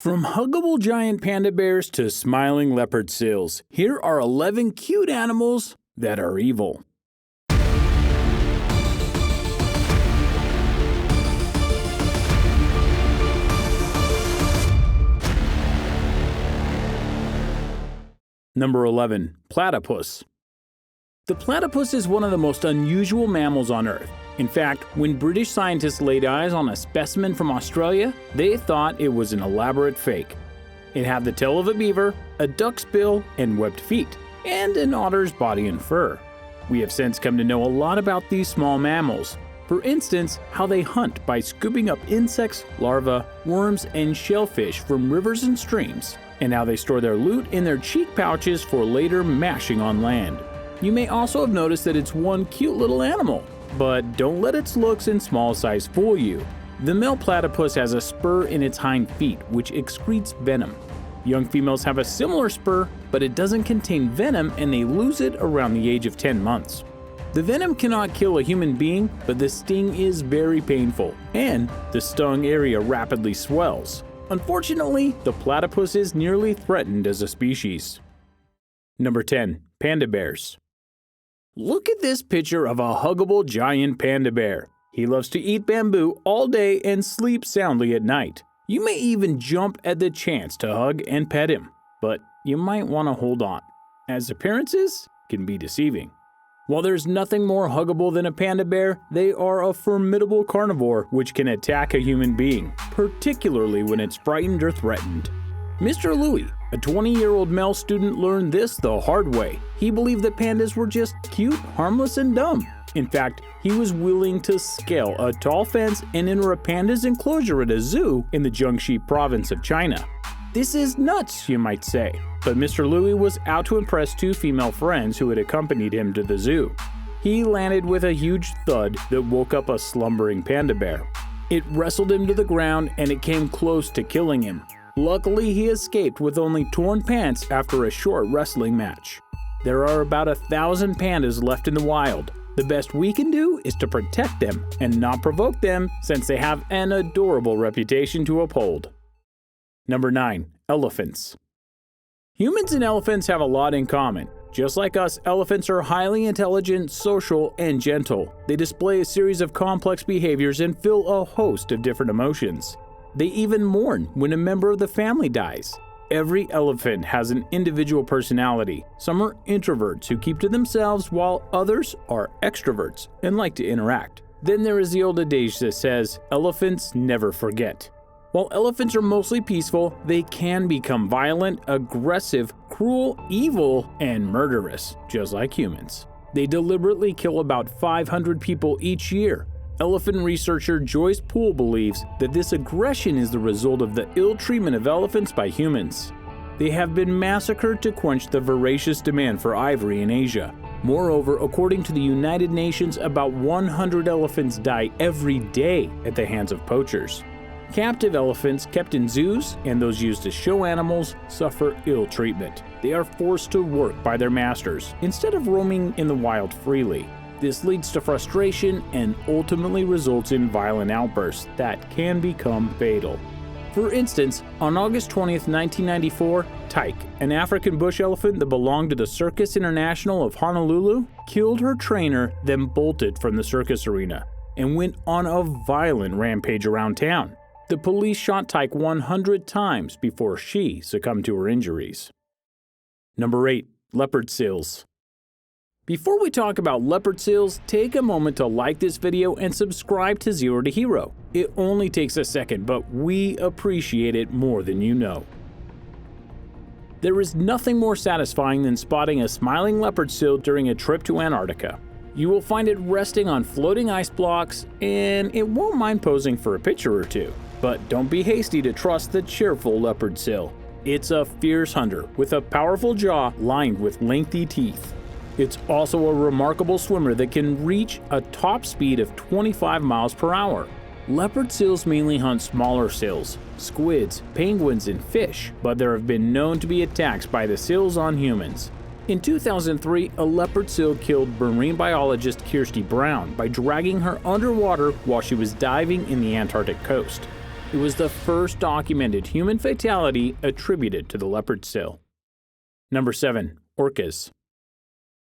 From huggable giant panda bears to smiling leopard seals, here are 11 cute animals that are evil. Number 11. Platypus. The platypus is one of the most unusual mammals on Earth. In fact, when British scientists laid eyes on a specimen from Australia, they thought it was an elaborate fake. It had the tail of a beaver, a duck's bill and webbed feet, and an otter's body and fur. We have since come to know a lot about these small mammals. For instance, how they hunt by scooping up insects, larvae, worms, and shellfish from rivers and streams, and how they store their loot in their cheek pouches for later mashing on land. You may also have noticed that it's one cute little animal. But don't let its looks and small size fool you. The male platypus has a spur in its hind feet, which excretes venom. Young females have a similar spur, but it doesn't contain venom and they lose it around the age of 10 months. The venom cannot kill a human being, but the sting is very painful, and the stung area rapidly swells. Unfortunately, the platypus is nearly threatened as a species. Number 10. Panda Bears. Look at this picture of a huggable giant panda bear. He loves to eat bamboo all day and sleep soundly at night. You may even jump at the chance to hug and pet him, but you might want to hold on, as appearances can be deceiving. While there's nothing more huggable than a panda bear, they are a formidable carnivore which can attack a human being, particularly when it's frightened or threatened. Mr. Louis, a 20-year-old male student, learned this the hard way. He believed that pandas were just cute, harmless, and dumb. In fact, he was willing to scale a tall fence and enter a panda's enclosure at a zoo in the Jiangxi province of China. This is nuts, you might say, but Mr. Louis was out to impress two female friends who had accompanied him to the zoo. He landed with a huge thud that woke up a slumbering panda bear. It wrestled him to the ground and it came close to killing him. Luckily, he escaped with only torn pants after a short wrestling match. There are about 1,000 pandas left in the wild. The best we can do is to protect them and not provoke them, since they have an adorable reputation to uphold. Number 9. Elephants. Humans and elephants have a lot in common. Just like us, elephants are highly intelligent, social, and gentle. They display a series of complex behaviors and feel a host of different emotions. They even mourn when a member of the family dies. Every elephant has an individual personality. Some are introverts who keep to themselves, while others are extroverts and like to interact. Then there is the old adage that says, elephants never forget. While elephants are mostly peaceful, they can become violent, aggressive, cruel, evil, and murderous, just like humans. They deliberately kill about 500 people each year. Elephant researcher Joyce Poole believes that this aggression is the result of the ill treatment of elephants by humans. They have been massacred to quench the voracious demand for ivory in Asia. Moreover, according to the United Nations, about 100 elephants die every day at the hands of poachers. Captive elephants kept in zoos and those used to show animals suffer ill treatment. They are forced to work by their masters instead of roaming in the wild freely. This leads to frustration and ultimately results in violent outbursts that can become fatal. For instance, on August 20th, 1994, Tyke, an African bush elephant that belonged to the Circus International of Honolulu, killed her trainer, then bolted from the circus arena and went on a violent rampage around town. The police shot Tyke 100 times before she succumbed to her injuries. Number 8. Leopard Seals. Before we talk about leopard seals, take a moment to like this video and subscribe to Zero to Hero. It only takes a second, but we appreciate it more than you know. There is nothing more satisfying than spotting a smiling leopard seal during a trip to Antarctica. You will find it resting on floating ice blocks, and it won't mind posing for a picture or two. But don't be hasty to trust the cheerful leopard seal. It's a fierce hunter with a powerful jaw lined with lengthy teeth. It's also a remarkable swimmer that can reach a top speed of 25 miles per hour. Leopard seals mainly hunt smaller seals, squids, penguins, and fish, but there have been known to be attacks by the seals on humans. In 2003, a leopard seal killed marine biologist Kirsty Brown by dragging her underwater while she was diving in the Antarctic coast. It was the first documented human fatality attributed to the leopard seal. Number 7. Orcas.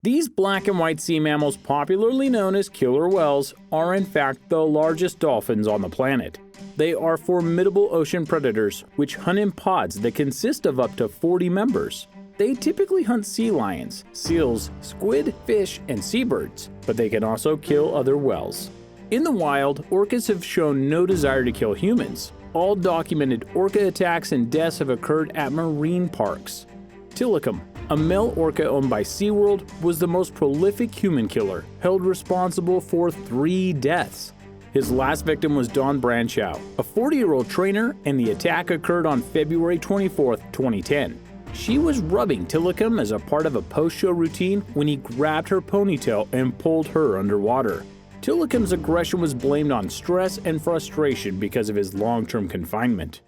These black and white sea mammals, popularly known as killer whales, are in fact the largest dolphins on the planet. They are formidable ocean predators which hunt in pods that consist of up to 40 members. They typically hunt sea lions, seals, squid, fish, and seabirds, but they can also kill other whales. In the wild, orcas have shown no desire to kill humans. All documented orca attacks and deaths have occurred at marine parks. Tilikum, a male orca owned by SeaWorld, was the most prolific human killer, held responsible for 3 deaths. His last victim was Dawn Branchow, a 40-year-old trainer, and the attack occurred on February 24, 2010. She was rubbing Tilikum as a part of a post-show routine when he grabbed her ponytail and pulled her underwater. Tilikum's aggression was blamed on stress and frustration because of his long-term confinement.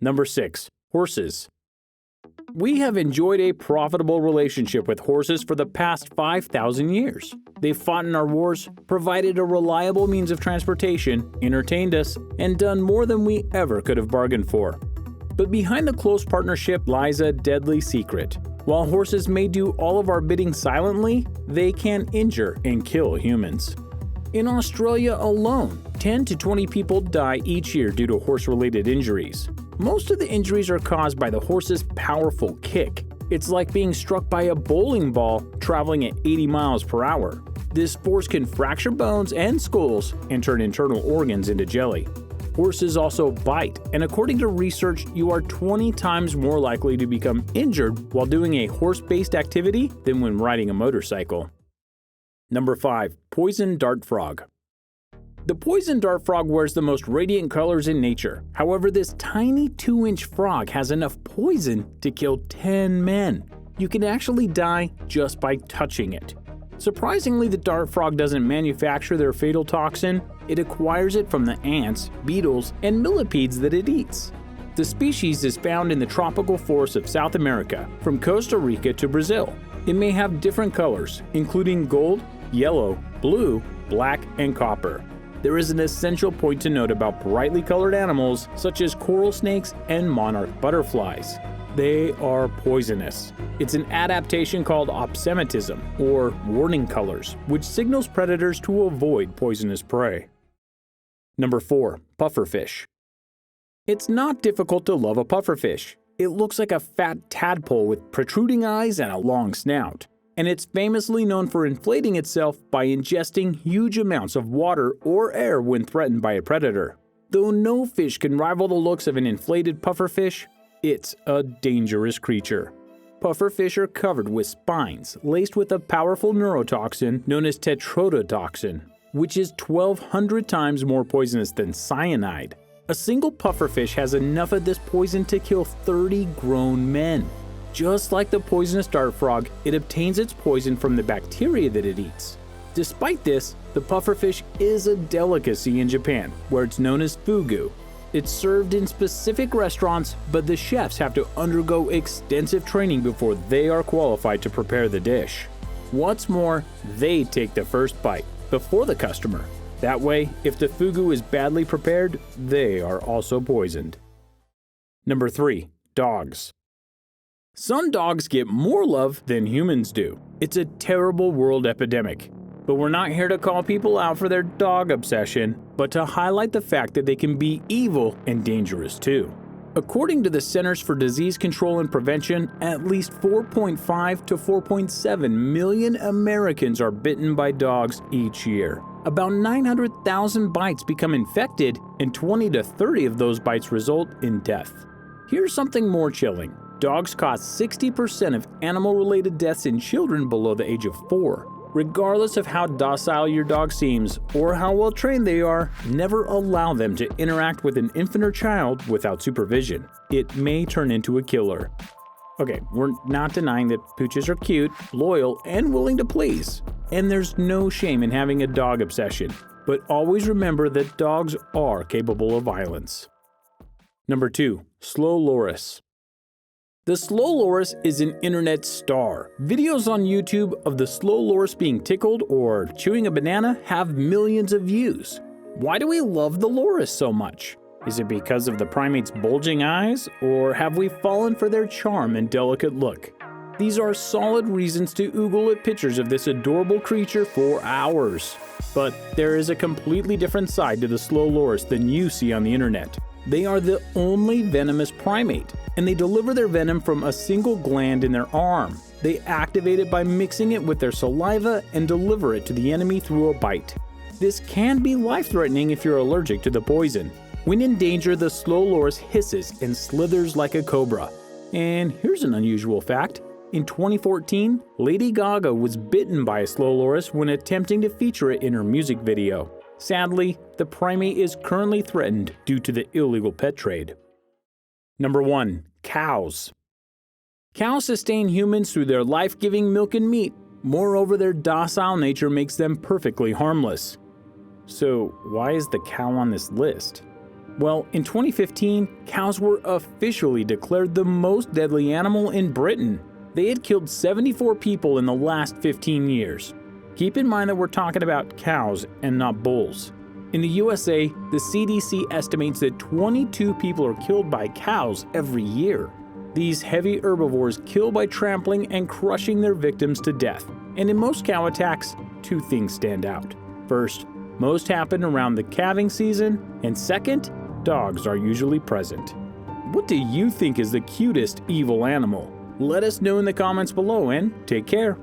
Number 6. Horses. We have enjoyed a profitable relationship with horses for the past 5,000 years. They've fought in our wars, provided a reliable means of transportation, entertained us, and done more than we ever could have bargained for. But behind the close partnership lies a deadly secret. While horses may do all of our bidding silently, they can injure and kill humans. In Australia alone, 10 to 20 people die each year due to horse-related injuries. Most of the injuries are caused by the horse's powerful kick. It's like being struck by a bowling ball traveling at 80 miles per hour. This force can fracture bones and skulls and turn internal organs into jelly. Horses also bite, and according to research, you are 20 times more likely to become injured while doing a horse-based activity than when riding a motorcycle. Number 5. Poison dart frog. The poison dart frog wears the most radiant colors in nature. However, this tiny 2-inch frog has enough poison to kill 10 men. You can actually die just by touching it. Surprisingly, the dart frog doesn't manufacture their fatal toxin. It acquires it from the ants, beetles, and millipedes that it eats. The species is found in the tropical forests of South America, from Costa Rica to Brazil. It may have different colors, including gold, yellow, blue, black, and copper. There is an essential point to note about brightly colored animals such as coral snakes and monarch butterflies. They are poisonous. It's an adaptation called opsemitism, or warning colors, which signals predators to avoid poisonous prey. Number 4. Pufferfish. It's not difficult to love a pufferfish. It looks like a fat tadpole with protruding eyes and a long snout. And it's famously known for inflating itself by ingesting huge amounts of water or air when threatened by a predator. Though no fish can rival the looks of an inflated pufferfish, it's a dangerous creature. Pufferfish are covered with spines laced with a powerful neurotoxin known as tetrodotoxin, which is 1,200 times more poisonous than cyanide. A single pufferfish has enough of this poison to kill 30 grown men. Just like the poisonous dart frog, it obtains its poison from the bacteria that it eats. Despite this, the pufferfish is a delicacy in Japan, where it's known as fugu. It's served in specific restaurants, but the chefs have to undergo extensive training before they are qualified to prepare the dish. What's more, they take the first bite before the customer. That way, if the fugu is badly prepared, they are also poisoned. Number 3. Dogs. Some dogs get more love than humans do. It's a terrible world epidemic. But we're not here to call people out for their dog obsession, but to highlight the fact that they can be evil and dangerous too. According to the Centers for Disease Control and Prevention, at least 4.5 to 4.7 million Americans are bitten by dogs each year. About 900,000 bites become infected, and 20 to 30 of those bites result in death. Here's something more chilling. Dogs cause 60% of animal-related deaths in children below the age of 4. Regardless of how docile your dog seems or how well trained they are, never allow them to interact with an infant or child without supervision. It may turn into a killer. Okay, we're not denying that pooches are cute, loyal, and willing to please. And there's no shame in having a dog obsession. But always remember that dogs are capable of violence. Number 2. Slow loris. The slow loris is an internet star. Videos on YouTube of the slow loris being tickled or chewing a banana have millions of views. Why do we love the loris so much? Is it because of the primate's bulging eyes, or have we fallen for their charm and delicate look? These are solid reasons to oogle at pictures of this adorable creature for hours. But there is a completely different side to the slow loris than you see on the internet. They are the only venomous primate, and they deliver their venom from a single gland in their arm. They activate it by mixing it with their saliva and deliver it to the enemy through a bite. This can be life-threatening if you're allergic to the poison. When in danger, the slow loris hisses and slithers like a cobra. And here's an unusual fact. In 2014, Lady Gaga was bitten by a slow loris when attempting to feature it in her music video. Sadly, the primate is currently threatened due to the illegal pet trade. Number 1. Cows. Cows sustain humans through their life-giving milk and meat. Moreover, their docile nature makes them perfectly harmless. So, why is the cow on this list? Well, in 2015, cows were officially declared the most deadly animal in Britain. They had killed 74 people in the last 15 years. Keep in mind that we're talking about cows and not bulls. In the USA, the CDC estimates that 22 people are killed by cows every year. These heavy herbivores kill by trampling and crushing their victims to death. And in most cow attacks, two things stand out. First, most happen around the calving season, and second, dogs are usually present. What do you think is the cutest evil animal? Let us know in the comments below, and take care.